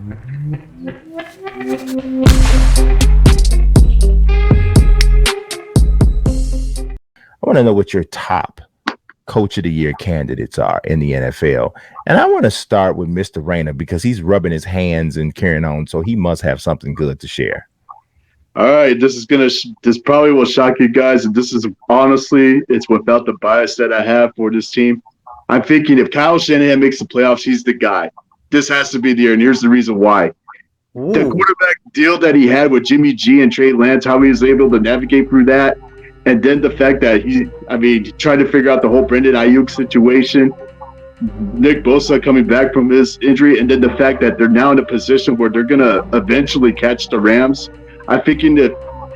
I want to know what your top Coach of the Year candidates are in the NFL. And I want to start with Mr. Rayner because he's rubbing his hands and carrying on, so he must have something good to share. All right, this probably will shock you guys, and this is honestly, it's without the bias that I have for this team. I'm thinking if Kyle Shanahan makes the playoffs, he's the guy. This has to be the year, and here's the reason why. Ooh. The quarterback deal that he had with Jimmy G and Trey Lance, how he was able to navigate through that, and then the fact that trying to figure out the whole Brandon Ayuk situation, Nick Bosa coming back from his injury, and then the fact that they're now in a position where they're going to eventually catch the Rams. I'm thinking that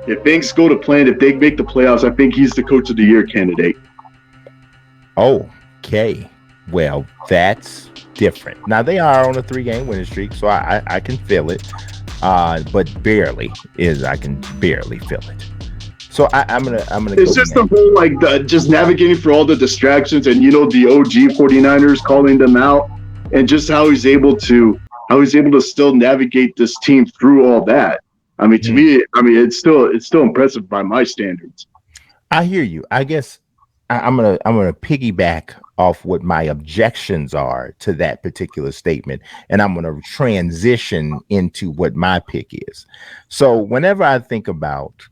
if things go to plan, if they make the playoffs, I think he's the Coach of the Year candidate. Okay. Well, that's different. Now, they are on a 3-game winning streak, so I can feel it, but I can barely feel it. So I'm gonna. It's just the whole just navigating through all the distractions, and the OG 49ers calling them out, and just how he's able to still navigate this team through all that. I mean, to me, it's still impressive by my standards. I hear you. I guess I'm gonna piggyback off what my objections are to that particular statement, and I'm gonna transition into what my pick is. So whenever I think about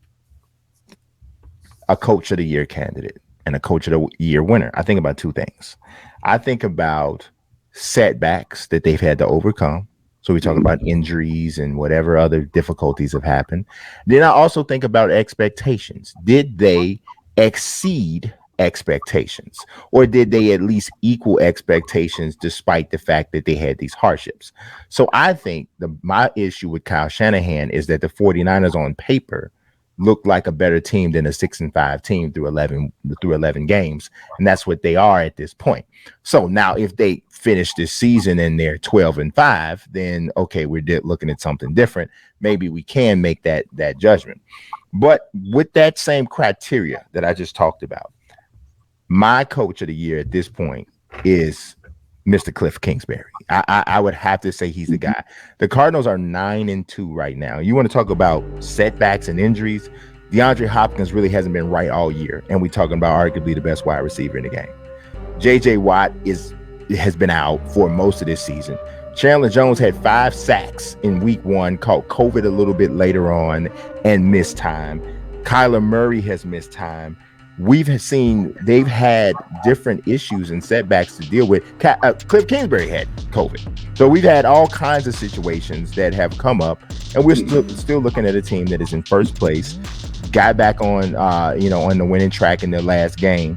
a Coach of the Year candidate and a Coach of the Year winner, I think about two things. I think about setbacks that they've had to overcome. So we talk about injuries and whatever other difficulties have happened. Then I also think about expectations. Did they exceed expectations, or did they at least equal expectations despite the fact that they had these hardships? So I think my issue with Kyle Shanahan is that the 49ers on paper look like a better team than a 6-5 team through 11 games, and that's what they are at this point. So now if they finish this season and they're 12-5, then okay, we're looking at something different. Maybe we can make that judgment. But with that same criteria that I just talked about, my Coach of the Year at this point is Mr. KLIFF Kingsbury. I would have to say he's the guy. The Cardinals are 9-2 right now. You want to talk about setbacks and injuries? DeAndre Hopkins really hasn't been right all year, and we're talking about arguably the best wide receiver in the game. J.J. Watt has been out for most of this season. Chandler Jones had 5 sacks in week 1, caught COVID a little bit later on and missed time. Kyler Murray has missed time. We've seen they've had different issues and setbacks to deal with. KLIFF Kingsbury had COVID. So we've had all kinds of situations that have come up, and we're still looking at a team that is in first place, got back on on the winning track in their last game.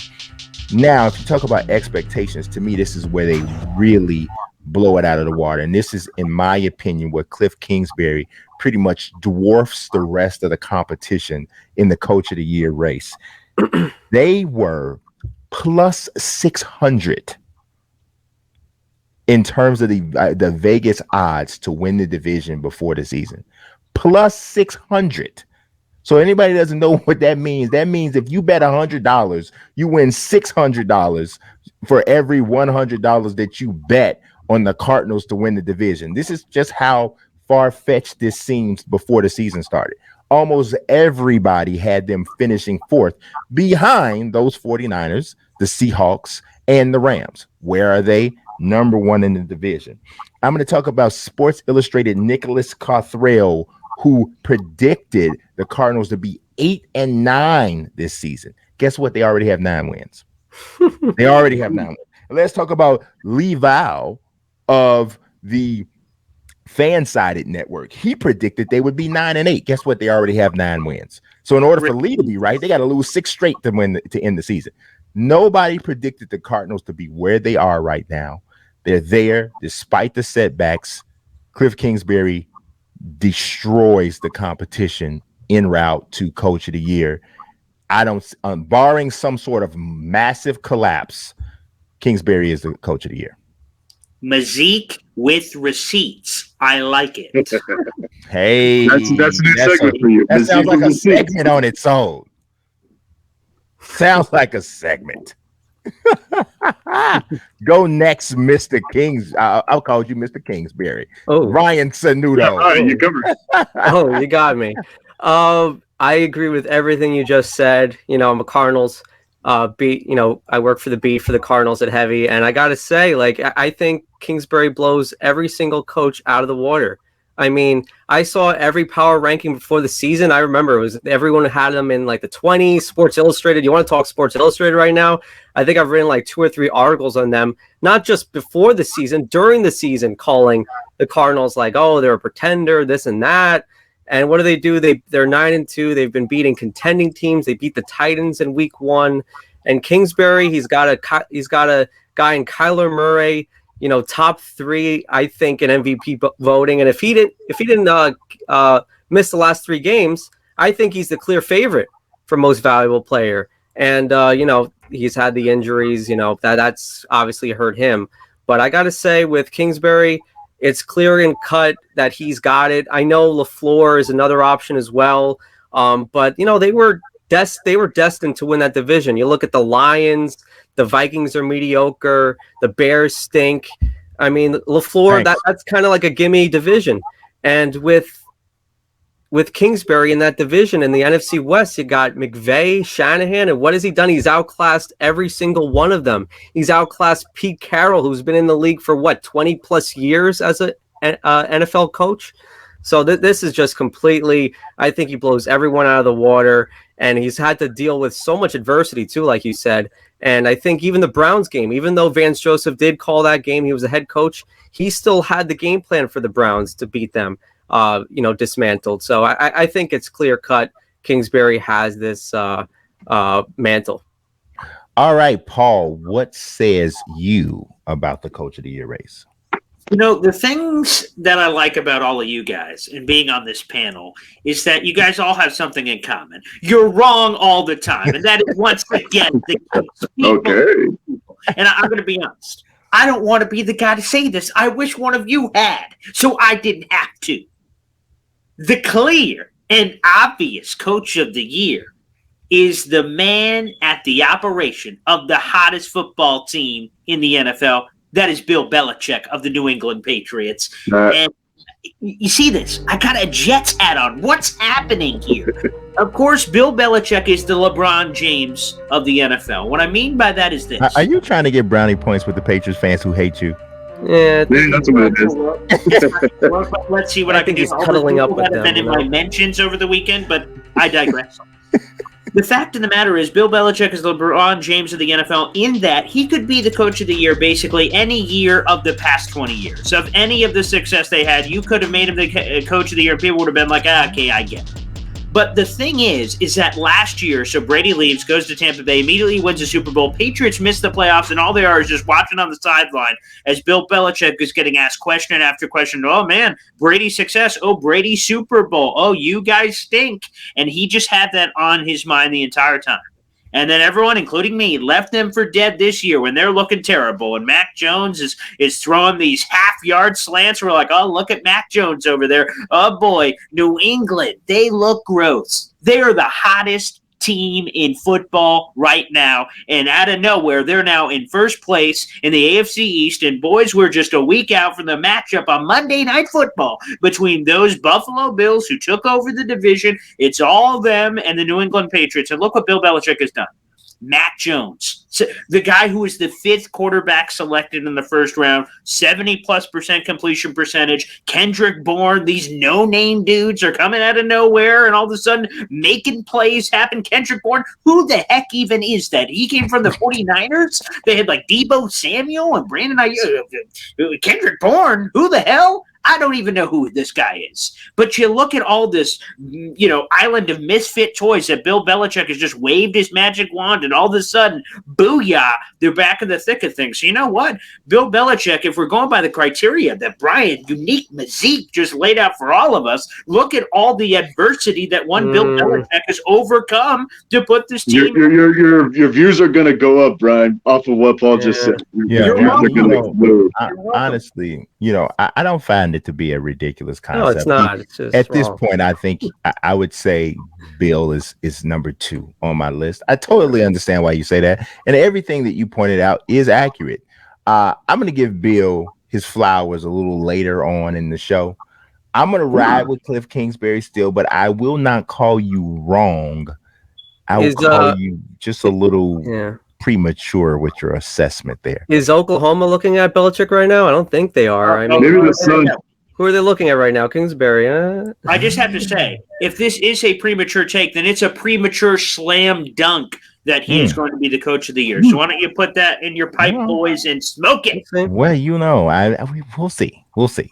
Now, if you talk about expectations, to me, this is where they really blow it out of the water. And this is, in my opinion, where KLIFF Kingsbury pretty much dwarfs the rest of the competition in the Coach of the Year race. They were plus 600 in terms of the Vegas odds to win the division before the season. Plus 600. So anybody doesn't know what that means. That means if you bet $100, you win $600 for every $100 that you bet on the Cardinals to win the division. This is just how far-fetched this seems before the season started. Almost everybody had them finishing 4th behind those 49ers, the Seahawks, and the Rams. Where are they? Number 1 in the division. I'm going to talk about Sports Illustrated Nicholas Cothrell, who predicted the Cardinals to be 8-9 this season. Guess what? They already have 9 wins. They already have 9 wins. Let's talk about Lee Val of the Fan-Sided Network. He predicted they would be 9-8. Guess what? They already have 9 wins. So in order for Lee to be right, they got to lose 6 straight to end the season. Nobody predicted the Cardinals to be where they are right now. They're there despite the setbacks. KLIFF Kingsbury destroys the competition en route to Coach of the Year. Barring some sort of massive collapse, Kingsbury is the Coach of the Year. Mazik with receipts. I like it. Hey, that's a new segment for you. That sounds like a segment on its own. Sounds like a segment. Go next, Mr. Kings. I'll call you Mr. Kingsbury. Oh, Ryan Sanudo. Yeah, all right, you covered. oh, you got me. I agree with everything you just said. I'm a Cardinals beat. I work for the beat for the Cardinals at Heavy, and I got to say, like, I think Kingsbury blows every single coach out of the water. I mean, I saw every power ranking before the season. I remember it was everyone had them in like the 20s. Sports Illustrated. You want to talk Sports Illustrated right now? I think I've written like 2 or 3 articles on them, not just before the season, during the season, calling the Cardinals like, oh, they're a pretender, this and that. And what do? They're 9-2. They've been beating contending teams. They beat the Titans in week 1. And Kingsbury, he's got a guy in Kyler Murray, top 3, I think, in MVP voting. And if he didn't miss the last 3 games, I think he's the clear favorite for most valuable player. And he's had the injuries. That's obviously hurt him. But I got to say, with Kingsbury, it's clear and cut that he's got it. I know LaFleur is another option as well, but they were destined to win that division. You look at the Lions, the Vikings are mediocre, the Bears stink. I mean, LaFleur, that's kind of like a gimme division. And with Kingsbury in that division in the NFC West, you got McVay, Shanahan, and what has he done? He's outclassed every single one of them. He's outclassed Pete Carroll, who's been in the league for 20 plus years as an NFL coach. So this is just completely, I think he blows everyone out of the water, and he's had to deal with so much adversity too, like you said. And I think even the Browns game, even though Vance Joseph did call that game, he was a head coach, he still had the game plan for the Browns to beat them. Dismantled. So I think it's clear cut. Kingsbury has this mantle. All right, Paul, what says you about the Coach of the Year race? The things that I like about all of you guys and being on this panel is that you guys all have something in common. You're wrong all the time, and that is once again the case. Okay. And I'm going to be honest. I don't want to be the guy to say this. I wish one of you had, so I didn't have to. The clear and obvious Coach of the Year is the man at the operation of the hottest football team in the NFL. That is Bill Belichick of the New England Patriots. And you see this? I got a Jets hat on. What's happening here? Of course, Bill Belichick is the LeBron James of the NFL. What I mean by that is this. Are you trying to get brownie points with the Patriots fans who hate you? Yeah, that's what it is. Let's see what I can do. He's cuddling up with them. I've been in my mentions over the weekend, but I digress. The fact of the matter is, Bill Belichick is the LeBron James of the NFL in that he could be the Coach of the Year basically any year of the past 20 years. Of any of the success they had, you could have made him the Coach of the Year. People would have been like, okay, I get it. But the thing is that last year, so Brady leaves, goes to Tampa Bay, immediately wins the Super Bowl. Patriots miss the playoffs, and all they are is just watching on the sideline as Bill Belichick is getting asked question after question. Oh, man, Brady success. Oh, Brady Super Bowl. Oh, you guys stink. And he just had that on his mind the entire time. And then everyone, including me, left them for dead this year when they're looking terrible. And Mac Jones is throwing these half-yard slants. We're like, oh, look at Mac Jones over there. Oh, boy, New England, they look gross. They are the hottest team in football right now. And out of nowhere, they're now in first place in the AFC East. And, boys, we're just a week out from the matchup on Monday Night Football between those Buffalo Bills who took over the division. It's all them and the New England Patriots. And look what Bill Belichick has done. Mac Jones, the guy who was the 5th quarterback selected in the first round, 70+% completion percentage. Kendrick Bourne, these no-name dudes are coming out of nowhere and all of a sudden making plays happen. Kendrick Bourne, who the heck even is that? He came from the 49ers. They had like Deebo Samuel and Brandon Ayuk. Kendrick Bourne, who the hell? I don't even know who this guy is. But you look at all this, island of misfit toys that Bill Belichick has just waved his magic wand, and all of a sudden, booyah, they're back in the thick of things. So you know what? Bill Belichick, if we're going by the criteria that Brian Unique Mazik just laid out for all of us, look at all the adversity that Bill Belichick has overcome to put this team. Your views are going to go up, Brian, off of what Paul just said. Yeah. Honestly, I don't find it to be a ridiculous concept. No, it's not. It's just at this wrong. point, I think I would say Bill is number 2 on my list. I totally understand why you say that, and everything that you pointed out is accurate. I'm going to give Bill his flowers a little later on in the show. I'm going to ride with Cliff Kingsbury still, but I will not call you wrong. I will call you just a little premature with your assessment there. Is Oklahoma looking at Belichick right now? I don't think they are. I mean, maybe the Suns. Who are they looking at right now? Kingsbury. I just have to say, if this is a premature take, then it's a premature slam dunk that he is going to be the coach of the year. So why don't you put that in your pipe, boys, and smoke it? Well, we'll see. We'll see.